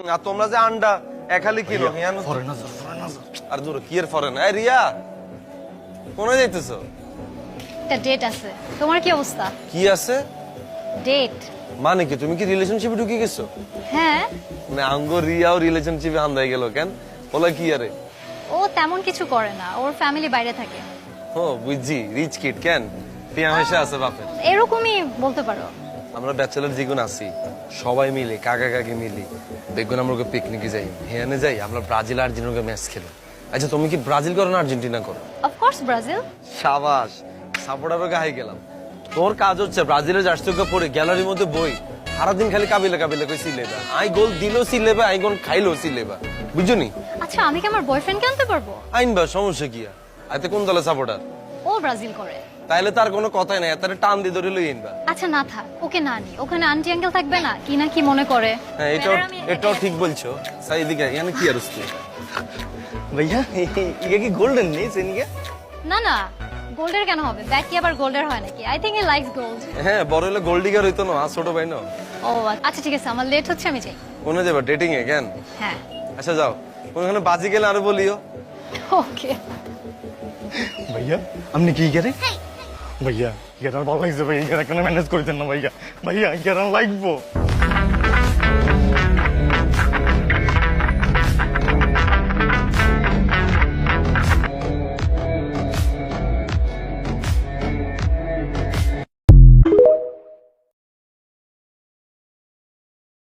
আর তোমরা যে আন্ডা একালি কিলো আর দূর কি এর ফরেন এই রিয়া কোনে যাইতেছো? একটা ডেট আছে। তোমার কি অবস্থা? কি আছে? ডেট মানে কি তুমি কি রিলেশনশিপে ঢুকে গেছো? হ্যাঁ। মানে আঙ্গো রিয়াও রিলেশনশিপে হান্দাই গেল কেন? বলা কি আরে? ও তেমন কিছু করে না, ওর ফ্যামিলি বাইরে থাকে। ও বুঝছি, রিচ কিড কেন? টিয়া পয়সা আছে বাপের। এরকমই বলতে পারো। আমরা ব্যাচেলর যেগুন আছি সবাই মিলে কাকা কাকি মিলি বেগুন আমরা পিকনিকে যাই, হেয়ানে যাই, আমরা ব্রাজিল আর্জেন্টিনাকে ম্যাচ খেলো। আচ্ছা তুমি কি ব্রাজিল করো না আর্জেন্টিনা করো? Of course Brazil. সাবাস, সাপোর্টারও গায়ে গেলাম। তোর কাজ হচ্ছে ব্রাজিলের জার্সিকে পরে গ্যালারির মধ্যে বই সারাদিন খালি কাবিলা কাবিলা কই সিলেবা, আই গোল দিলো সিলেবা, আই গোল খাইলো সিলেবা, বুঝছনি? আচ্ছা আমি কি আমার বয়ফ্রেন্ডকে আনতে পারবো? আইনবা, সমস্যা কি? আইতে কোন দলের সাপোর্টার? ও ব্রাজিল করে। তাইলে তার কোনো কথাই নাই, তার টান দিয়ে ধরে লই আইনবা। আচ্ছা না থাক, ওকে না নি, ওখানে আন্টি আঙ্কেল থাকবে না, কি না কি মনে করে। হ্যাঁ এটাও ঠিক বলছো। সাই এদিকে এখানে কি আর হচ্ছে? भैया ये की गोल्डन नहीं सेनिया না না, গোল্ডের কেন হবে? ব্যাট কি আবার গোল্ডের হয় নাকি? I think he likes gold. হ্যাঁ বড় হলে গোল্ড ডিগার হইতো না, ছোট ভাই না। ও আচ্ছা ঠিক আছে, আমার লেট হচ্ছে, আমি যাই। কোনে যাবা? ডেটিং এ কেন? হ্যাঁ। আচ্ছা যাও, ওখানে বাজি গেলে আরো বলিও। ওকে। भैया हमने की करे भैया ये भालो লাগছে ভাই, এটা কেন ম্যানেজ করে দেন না ভাইয়া, ভাইয়া এটা লাগবো।